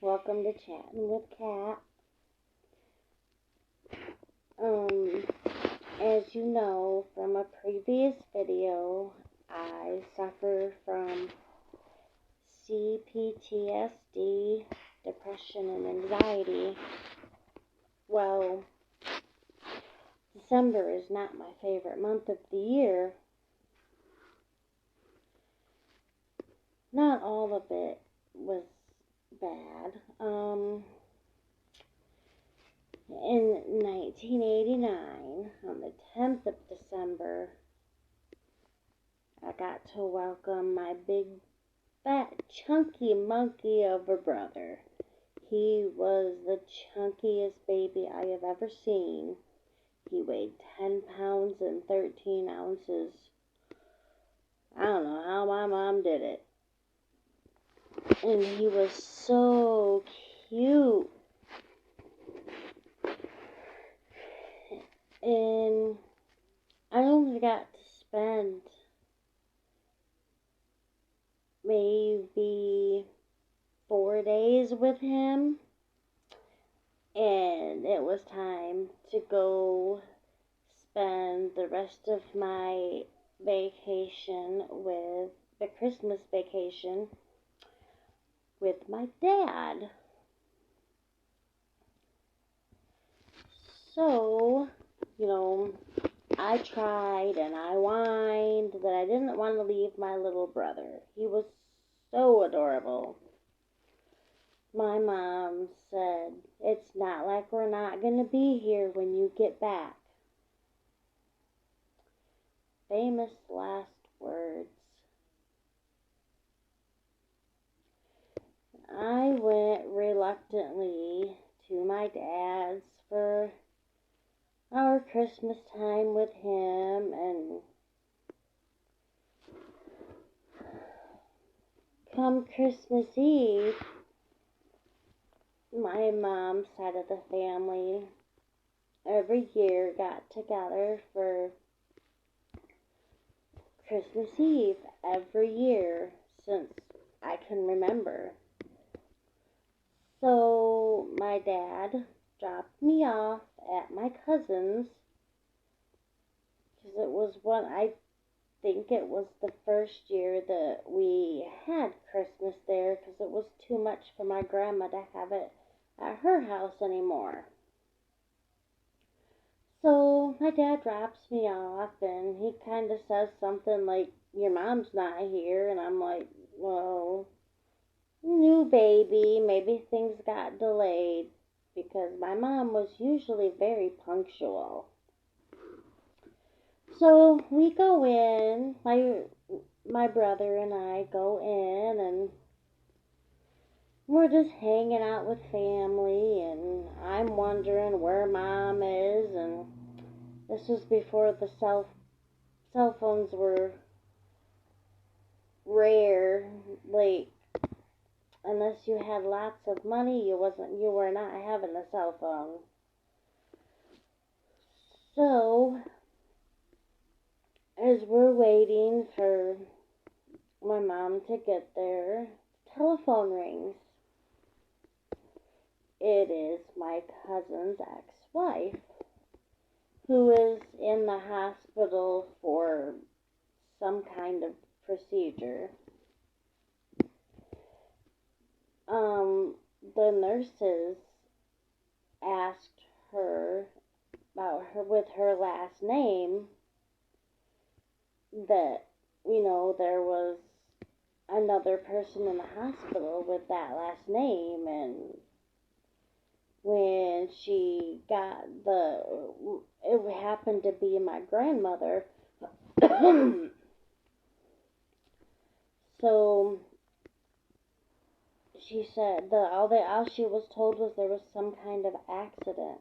Welcome to Chatting with Kat. Um, as you know from a previous video, I suffer from CPTSD, depression, and anxiety. Well, December is not my favorite month of the year. Not all of it was bad. In 1989, on the 10th of December, I got to welcome my big, fat, chunky monkey of a brother. He was the chunkiest baby I have ever seen. He weighed 10 pounds and 13 ounces. I don't know how my mom did it. And he was so cute. And I only got to spend maybe 4 days with him. And it was time to go spend the rest of my vacation with the Christmas vacation with my dad. So, I tried and I whined that I didn't want to leave my little brother. He was so adorable. My mom said, "It's not like we're not going to be here when you get back." Famous last words. I went reluctantly to my dad's for our Christmas time with him, and come Christmas Eve, my mom's side of the family every year got together for Christmas Eve every year since I can remember. So my dad dropped me off at my cousin's, because I think it was the first year that we had Christmas there, because it was too much for my grandma to have it at her house anymore. So my dad drops me off, and he kind of says something like, "Your mom's not here," and I'm like, "Well, new baby, maybe things got delayed," because my mom was usually very punctual. So we go in, my brother and I go in, and we're just hanging out with family, and I'm wondering where Mom is, and this was before the cell phones were rare, like, unless you had lots of money, you were not having a cell phone. So, as we're waiting for my mom to get there, the telephone rings. It is my cousin's ex-wife, who is in the hospital for some kind of procedure. The nurses asked her about her with her last name, that, there was another person in the hospital with that last name, and when she got it happened to be my grandmother. So she said all she was told was there was some kind of accident.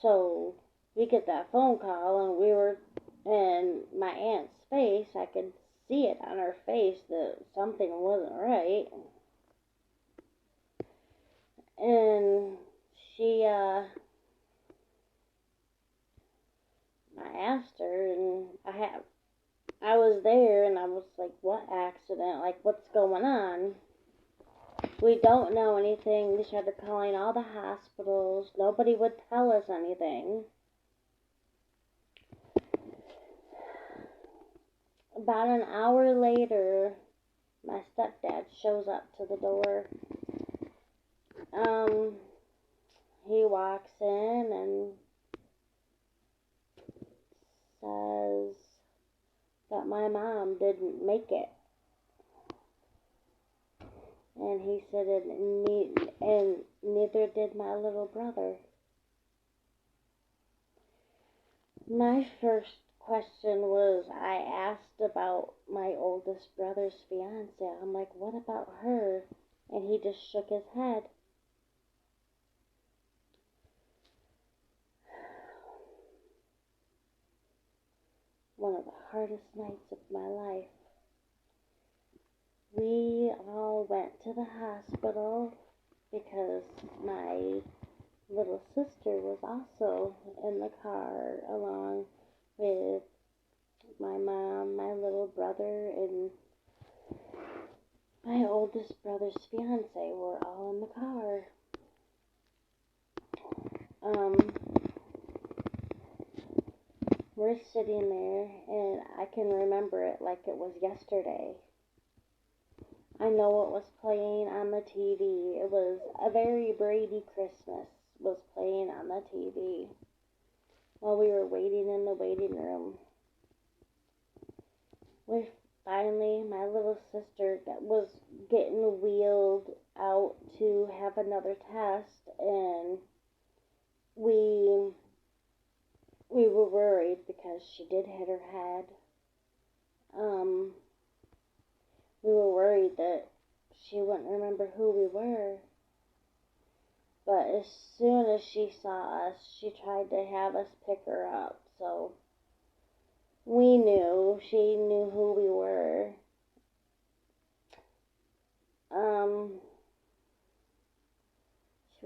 So we get that phone call, and we were in my aunt's face. I could see it on her face that something wasn't right. And I asked her, and I was there, and I was like, "What accident? Like, what's going on?" We don't know anything. We started calling all the hospitals. Nobody would tell us anything. About an hour later, my stepdad shows up to the door. He walks in and says that my mom didn't make it. And he said, and neither did my little brother. My first question was, I asked about my oldest brother's fiance. I'm like, what about her? And he just shook his head. One of the hardest nights of my life. We all went to the hospital because my little sister was also in the car along with my mom, my little brother, and my oldest brother's fiance were all in the car. We're sitting there, and I can remember it like it was yesterday. I know what was playing on the TV. It was A Very Brady Christmas was playing on the TV while we were waiting in the waiting room. Finally, my little sister was getting wheeled out to have another test, and we were worried because she did hit her head. We were worried that she wouldn't remember who we were. But as soon as she saw us, she tried to have us pick her up. So we knew, she knew who we were. She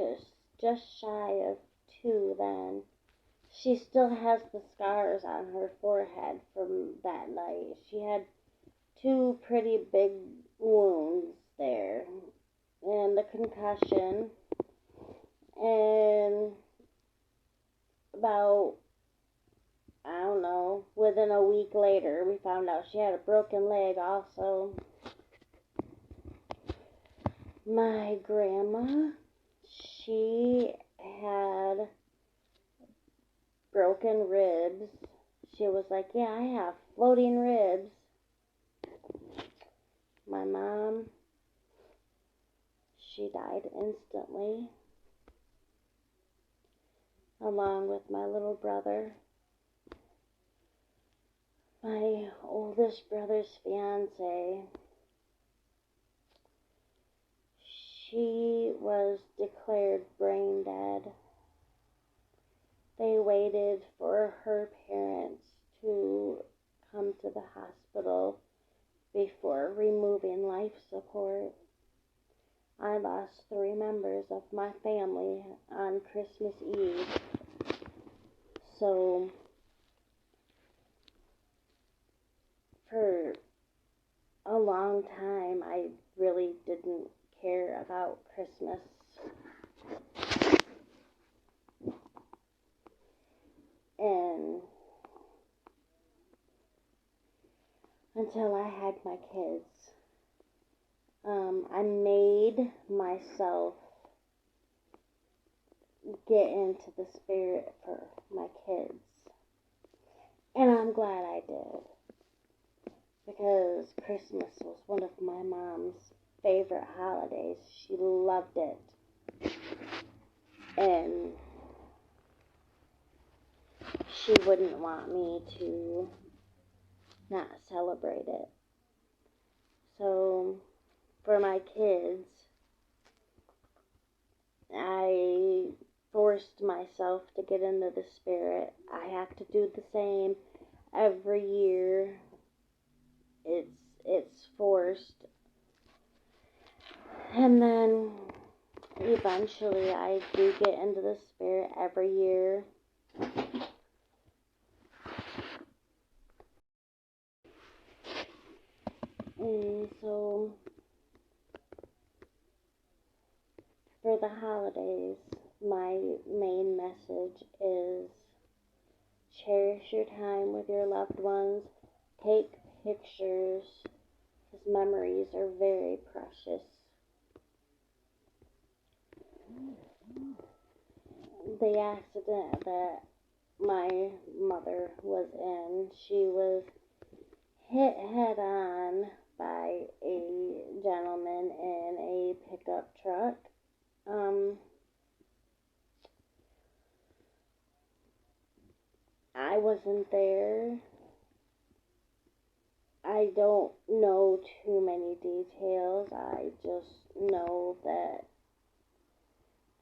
was just shy of 2 then. She still has the scars on her forehead from that night. She had 2 pretty big wounds there, and the concussion, and about, I don't know, within a week later, we found out she had a broken leg also. My grandma, she had broken ribs. She was like, yeah, I have floating ribs. My mom, she died instantly, along with my little brother. My oldest brother's fiance, she was declared brain dead. They waited for her parents to come to the hospital before removing life support. I lost 3 members of my family on Christmas Eve. So, for a long time, I really didn't care about Christmas. And until I had my kids, I made myself get into the spirit for my kids. And I'm glad I did. Because Christmas was one of my mom's favorite holidays. She loved it. And she wouldn't want me to not celebrate it. So, for my kids, I forced myself to get into the spirit. I have to do the same every year. It's forced. And then eventually I do get into the spirit every year. And so for the holidays, my main message is cherish your time with your loved ones. Take pictures, because memories are very precious. The accident that my mother was in, she was hit head on by a gentleman in a pickup truck. I wasn't there. I don't know too many details. I just know that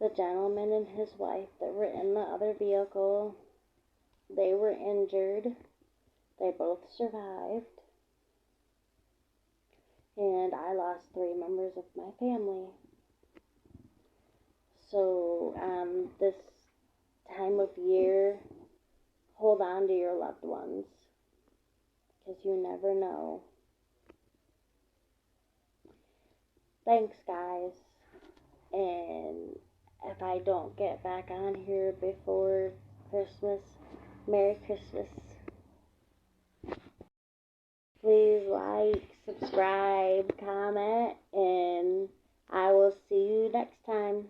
the gentleman and his wife that were in the other vehicle, they were injured. They both survived. And I lost 3 members of my family. So, this time of year, hold on to your loved ones, because you never know. Thanks, guys. And if I don't get back on here before Christmas, Merry Christmas. Please like, subscribe, comment, and I will see you next time.